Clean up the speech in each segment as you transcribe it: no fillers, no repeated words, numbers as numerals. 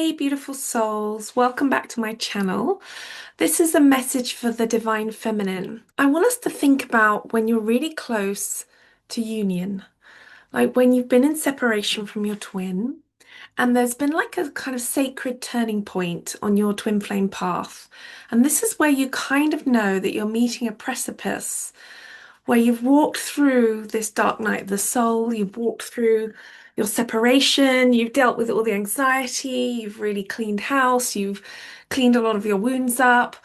Hey, beautiful souls, welcome back to my channel. This is a message for the divine feminine. I want us to think about when you're really close to union, like when you've been in separation from your twin, and there's been like a kind of sacred turning point on your twin flame path. And this is where you kind of know that you're meeting a precipice where you've walked through this dark night of the soul, you've walked through your separation, you've dealt with all the anxiety, you've really cleaned house, you've cleaned a lot of your wounds up,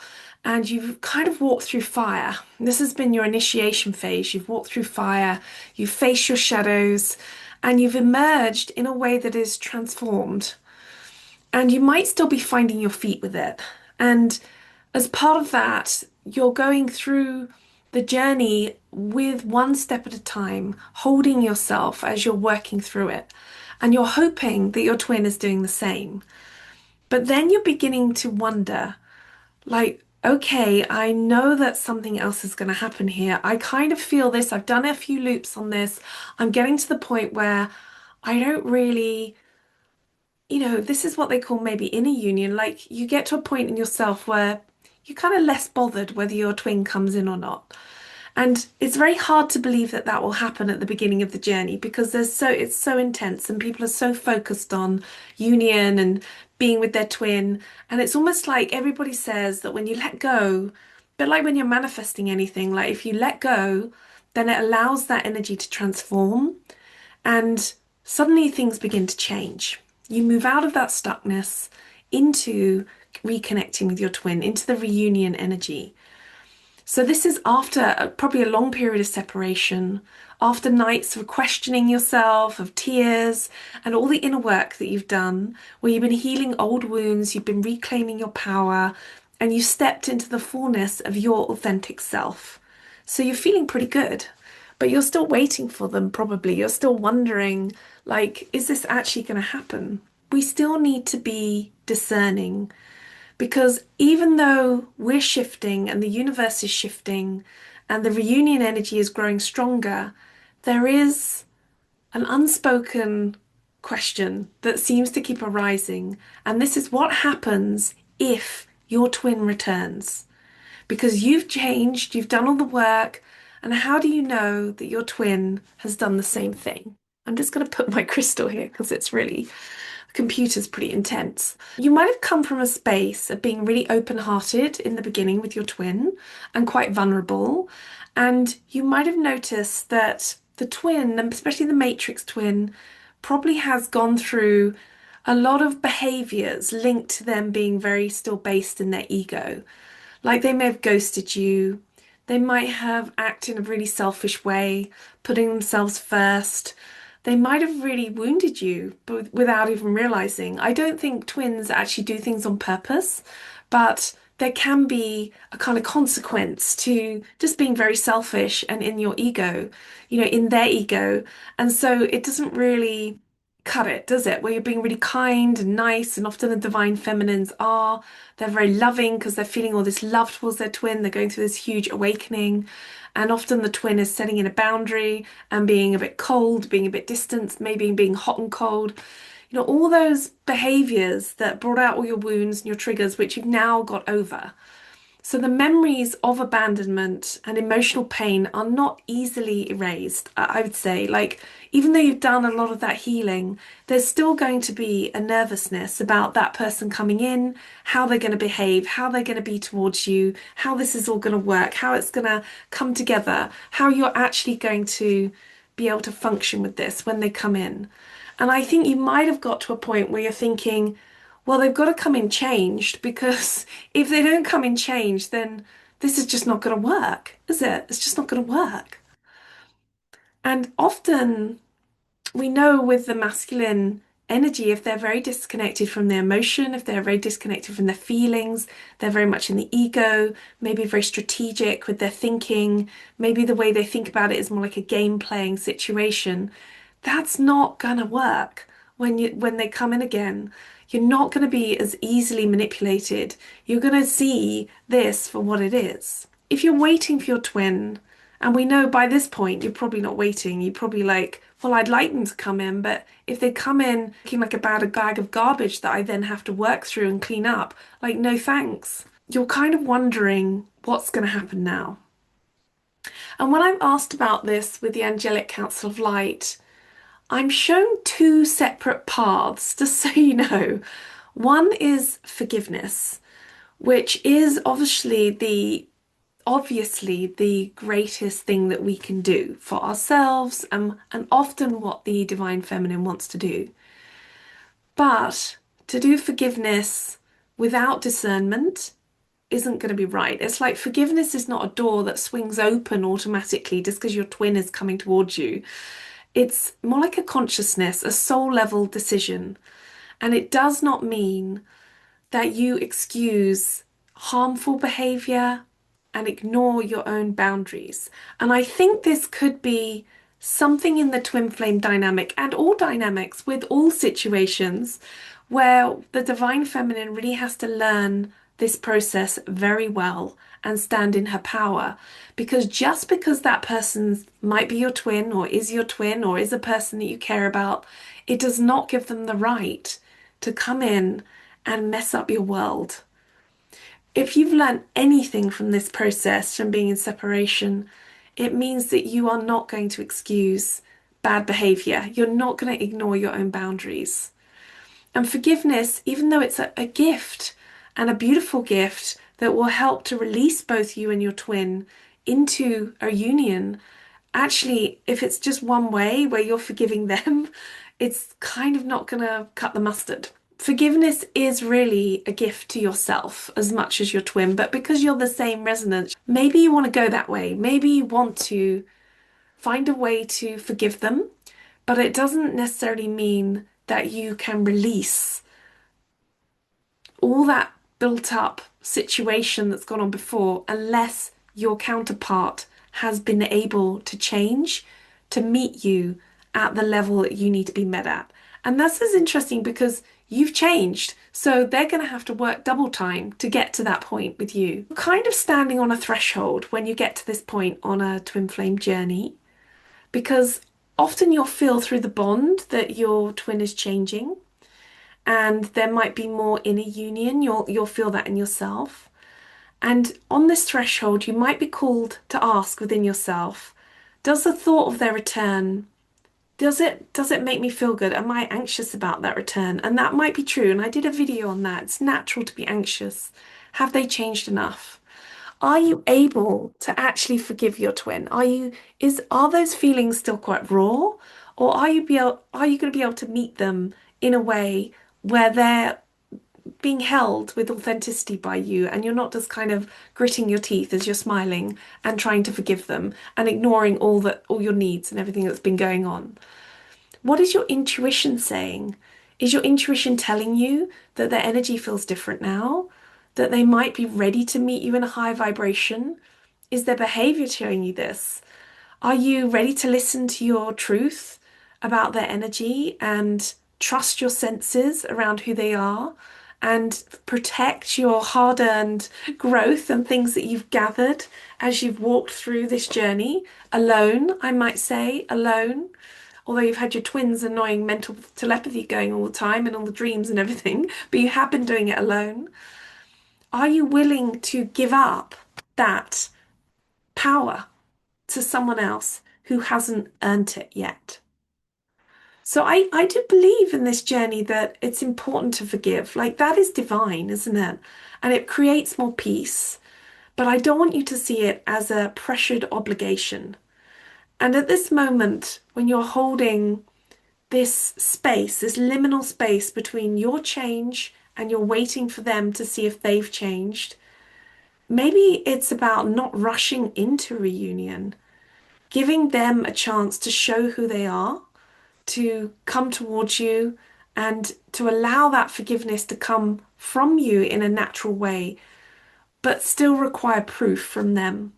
and you've kind of walked through fire. This has been your initiation phase. You've walked through fire, you've faced your shadows, and you've emerged in a way that is transformed. And you might still be finding your feet with it. And as part of that, you're going through the journey with one step at a time, holding yourself as you're working through it. And you're hoping that your twin is doing the same. But then you're beginning to wonder, like, okay, I know that something else is going to happen here. I kind of feel this. I've done a few loops on this. I'm getting to the point where I don't really, this is what they call maybe inner union. Like you get to a point in yourself where you're kind of less bothered whether your twin comes in or not. And it's very hard to believe that that will happen at the beginning of the journey because it's so intense and people are so focused on union and being with their twin. And it's almost like everybody says that when you let go, but like when you're manifesting anything, like if you let go, then it allows that energy to transform and suddenly things begin to change. You move out of that stuckness into reconnecting with your twin, into the reunion energy. So this is after probably a long period of separation, after nights of questioning yourself, of tears, and all the inner work that you've done, where you've been healing old wounds, you've been reclaiming your power, and you stepped into the fullness of your authentic self. So you're feeling pretty good, but you're still waiting for them, probably. You're still wondering, like, is this actually going to happen? We still need to be discerning. Because even though we're shifting and the universe is shifting and the reunion energy is growing stronger, there is an unspoken question that seems to keep arising. And this is what happens if your twin returns. Because you've changed, you've done all the work, and how do you know that your twin has done the same thing? I'm just going to put my crystal here because it's really computer's pretty intense. You might have come from a space of being really open-hearted in the beginning with your twin and quite vulnerable. And you might have noticed that the twin, and especially the matrix twin, probably has gone through a lot of behaviors linked to them being very still based in their ego. Like they may have ghosted you. They might have acted in a really selfish way, putting themselves first. They might have really wounded you, but without even realizing. I don't think twins actually do things on purpose, but there can be a kind of consequence to just being very selfish and in your ego, in their ego. And so it doesn't really cut it, does it? Where you're being really kind and nice, and often the divine feminines are. They're very loving because they're feeling all this love towards their twin. They're going through this huge awakening. And often the twin is setting in a boundary and being a bit cold, being a bit distant, maybe being hot and cold. All those behaviors that brought out all your wounds and your triggers, which you've now got over. So the memories of abandonment and emotional pain are not easily erased, I would say. Like, even though you've done a lot of that healing, there's still going to be a nervousness about that person coming in, how they're going to behave, how they're going to be towards you, how this is all going to work, how it's going to come together, how you're actually going to be able to function with this when they come in. And I think you might have got to a point where you're thinking, well, they've got to come in changed because if they don't come in changed, then this is just not going to work, is it? It's just not going to work. And often we know with the masculine energy, if they're very disconnected from their emotion, if they're very disconnected from their feelings, they're very much in the ego, maybe very strategic with their thinking, maybe the way they think about it is more like a game playing situation. That's not going to work when they come in again. You're not going to be as easily manipulated. You're going to see this for what it is. If you're waiting for your twin, and we know by this point you're probably not waiting, you're probably like well, I'd like them to come in, but if they come in looking like a bag of garbage that I then have to work through and clean up, like, no thanks. You're kind of wondering what's going to happen now. And when I'm asked about this with the Angelic Council of Light, I'm shown two separate paths, just so you know. One is forgiveness, which is obviously the greatest thing that we can do for ourselves, and often what the Divine Feminine wants to do. But to do forgiveness without discernment isn't going to be right. It's like forgiveness is not a door that swings open automatically just because your twin is coming towards you. It's more like a consciousness, a soul level decision. And it does not mean that you excuse harmful behavior and ignore your own boundaries. And I think this could be something in the twin flame dynamic and all dynamics with all situations where the divine feminine really has to learn this process very well and stand in her power. Because just because that person might be your twin or is a person that you care about, it does not give them the right to come in and mess up your world. If you've learned anything from this process, from being in separation, it means that you are not going to excuse bad behavior. You're not going to ignore your own boundaries. And forgiveness, even though it's a gift and a beautiful gift that will help to release both you and your twin into a union, actually, if it's just one way where you're forgiving them, it's kind of not going to cut the mustard. Forgiveness is really a gift to yourself as much as your twin, but because you're the same resonance, maybe you want to go that way. Maybe you want to find a way to forgive them, but it doesn't necessarily mean that you can release all that built up situation that's gone on before unless your counterpart has been able to change to meet you at the level that you need to be met at. And this is interesting because you've changed. So they're going to have to work double time to get to that point with you. You're kind of standing on a threshold when you get to this point on a twin flame journey, because often you'll feel through the bond that your twin is changing, and there might be more inner union. You'll feel that in yourself. And on this threshold, you might be called to ask within yourself, does the thought of their return, does it make me feel good? Am I anxious about that return? And that might be true. And I did a video on that. It's natural to be anxious. Have they changed enough? Are you able to actually forgive your twin? Are those feelings still quite raw? Or are you going to be able to meet them in a way where they're being held with authenticity by you, and you're not just kind of gritting your teeth as you're smiling and trying to forgive them and ignoring all your needs and everything that's been going on? What is your intuition saying? Is your intuition telling you that their energy feels different now? That they might be ready to meet you in a high vibration? Is their behavior showing you this? Are you ready to listen to your truth about their energy and trust your senses around who they are and protect your hard-earned growth and things that you've gathered as you've walked through this journey alone, I might say, alone? Although you've had your twins' annoying mental telepathy going all the time and all the dreams and everything, but you have been doing it alone. Are you willing to give up that power to someone else who hasn't earned it yet? So I do believe in this journey that it's important to forgive. Like, that is divine, isn't it? And it creates more peace. But I don't want you to see it as a pressured obligation. And at this moment, when you're holding this space, this liminal space between your change and you're waiting for them to see if they've changed, maybe it's about not rushing into reunion, giving them a chance to show who they are, to come towards you, and to allow that forgiveness to come from you in a natural way, but still require proof from them.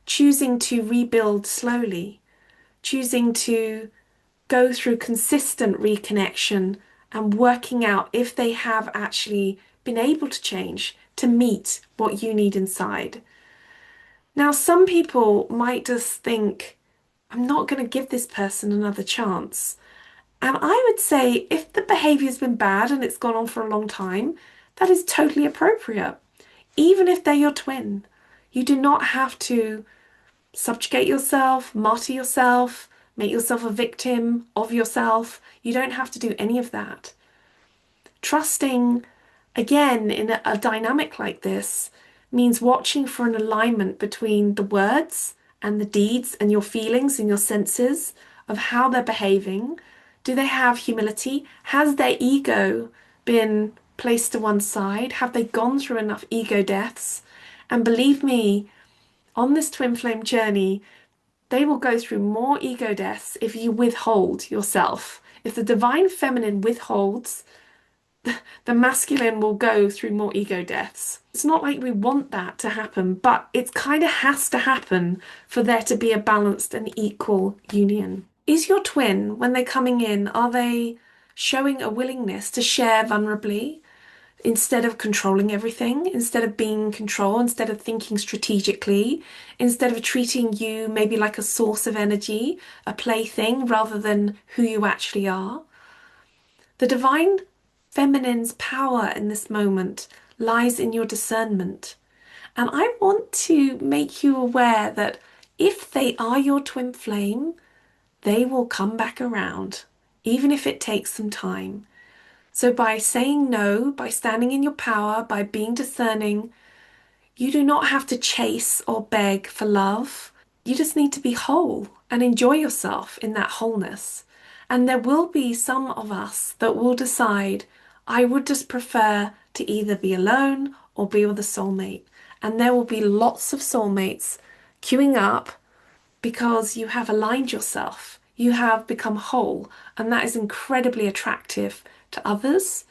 Choosing to rebuild slowly, choosing to go through consistent reconnection and working out if they have actually been able to change to meet what you need inside. Now, some people might just think, I'm not going to give this person another chance. And I would say if the behavior's been bad and it's gone on for a long time, that is totally appropriate. Even if they're your twin, you do not have to subjugate yourself, martyr yourself, make yourself a victim of yourself. You don't have to do any of that. Trusting, again, in a dynamic like this, means watching for an alignment between the words and the deeds and your feelings and your senses of how they're behaving. Do they have humility? Has their ego been placed to one side? Have they gone through enough ego deaths? And believe me, on this twin flame journey, they will go through more ego deaths if you withhold yourself. If the divine feminine withholds, the masculine will go through more ego deaths. It's not like we want that to happen, but it kind of has to happen for there to be a balanced and equal union. Is your twin, when they're coming in, are they showing a willingness to share vulnerably instead of controlling everything, instead of being in control, instead of thinking strategically, instead of treating you maybe like a source of energy, a plaything, rather than who you actually are? The divine feminine's power in this moment lies in your discernment. And I want to make you aware that if they are your twin flame, they will come back around, even if it takes some time. So by saying no, by standing in your power, by being discerning, you do not have to chase or beg for love. You just need to be whole and enjoy yourself in that wholeness. And there will be some of us that will decide, I would just prefer to either be alone or be with a soulmate. And there will be lots of soulmates queuing up because you have aligned yourself. You have become whole, and that is incredibly attractive to others.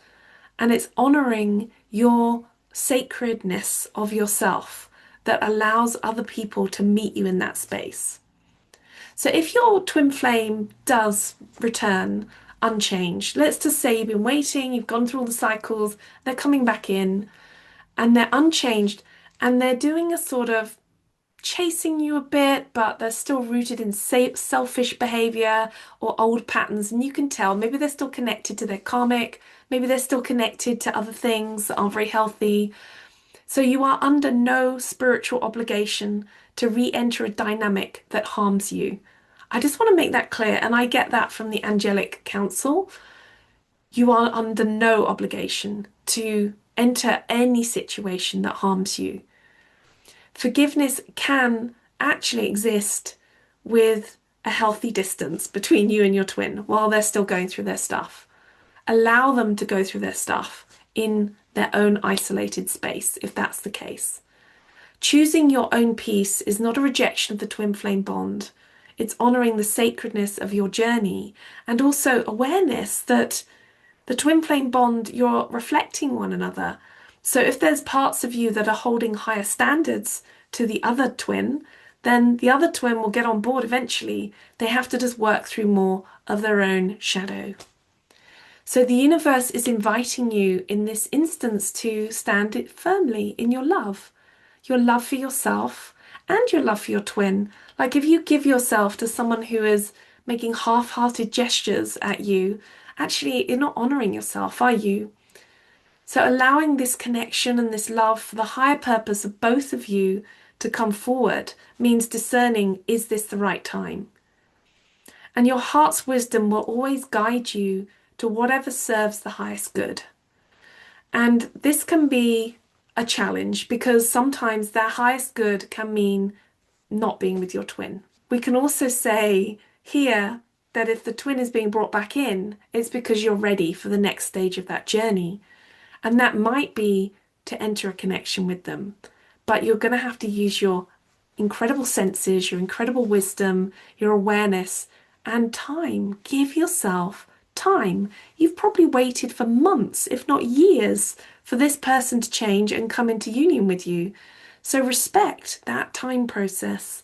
And it's honoring your sacredness of yourself that allows other people to meet you in that space. So if your twin flame does return unchanged, let's just say you've been waiting, you've gone through all the cycles, they're coming back in, and they're unchanged, and they're doing a sort of chasing you a bit, but they're still rooted in selfish behavior or old patterns. And you can tell maybe they're still connected to their karmic, maybe they're still connected to other things that aren't very healthy. So you are under no spiritual obligation to re-enter a dynamic that harms you. I just want to make that clear, and I get that from the Angelic Council. You are under no obligation to enter any situation that harms you. Forgiveness can actually exist with a healthy distance between you and your twin while they're still going through their stuff. Allow them to go through their stuff in their own isolated space, if that's the case. Choosing your own peace is not a rejection of the twin flame bond. It's honoring the sacredness of your journey and also awareness that the twin flame bond, you're reflecting one another. So if there's parts of you that are holding higher standards to the other twin, then the other twin will get on board eventually. They have to just work through more of their own shadow. So the universe is inviting you in this instance to stand it firmly in your love for yourself and your love for your twin. Like if you give yourself to someone who is making half-hearted gestures at you, actually you're not honoring yourself, are you? So allowing this connection and this love for the higher purpose of both of you to come forward means discerning, is this the right time? And your heart's wisdom will always guide you to whatever serves the highest good. And this can be a challenge because sometimes their highest good can mean not being with your twin. We can also say here that if the twin is being brought back in, it's because you're ready for the next stage of that journey. And that might be to enter a connection with them. But you're going to have to use your incredible senses, your incredible wisdom, your awareness, and time. Give yourself time. You've probably waited for months, if not years, for this person to change and come into union with you. So respect that time process.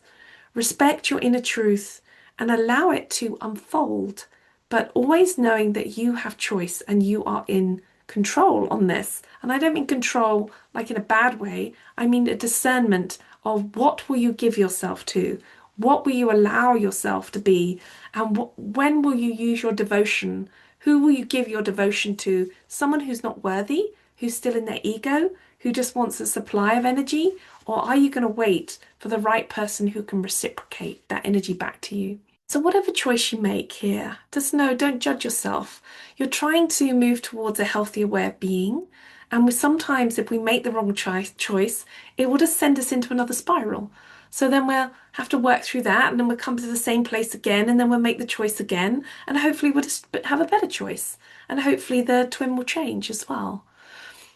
Respect your inner truth and allow it to unfold, but always knowing that you have choice and you are in control on this. And I don't mean control like in a bad way. I mean a discernment of what will you give yourself to? What will you allow yourself to be? And when will you use your devotion? Who will you give your devotion to? Someone who's not worthy, who's still in their ego, who just wants a supply of energy? Or are you going to wait for the right person who can reciprocate that energy back to you? So, whatever choice you make here, just know, don't judge yourself. You're trying to move towards a healthier way of being. And sometimes, if we make the wrong choice, it will just send us into another spiral. So then we'll have to work through that, and then we'll come to the same place again, and then we'll make the choice again, and hopefully we'll just have a better choice. And hopefully the twin will change as well.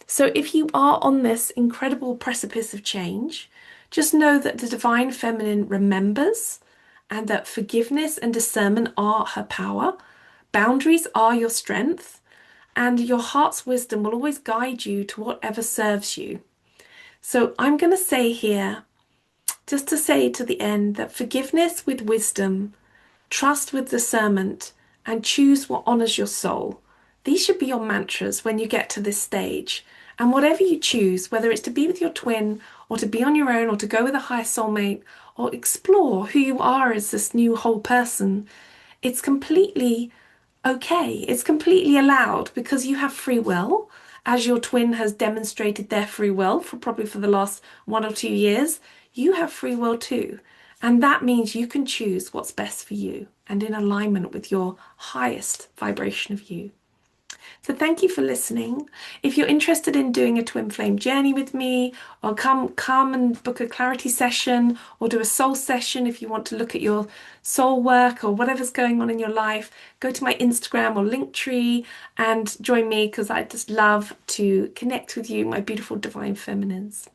So if you are on this incredible precipice of change, just know that the divine feminine remembers and that forgiveness and discernment are her power. Boundaries are your strength, and your heart's wisdom will always guide you to whatever serves you. So I'm going to say here, just to say to the end, that forgiveness with wisdom, trust with discernment, and choose what honors your soul. These should be your mantras when you get to this stage. And whatever you choose, whether it's to be with your twin, or to be on your own, or to go with a higher soulmate, or explore who you are as this new whole person, it's completely okay. It's completely allowed because you have free will, as your twin has demonstrated their free will for probably for the last 1 or 2 years. You have free will too. And that means you can choose what's best for you and in alignment with your highest vibration of you. So thank you for listening. If you're interested in doing a twin flame journey with me, or come and book a clarity session or do a soul session if you want to look at your soul work or whatever's going on in your life, go to my Instagram or Linktree and join me, because I just love to connect with you, my beautiful divine feminines.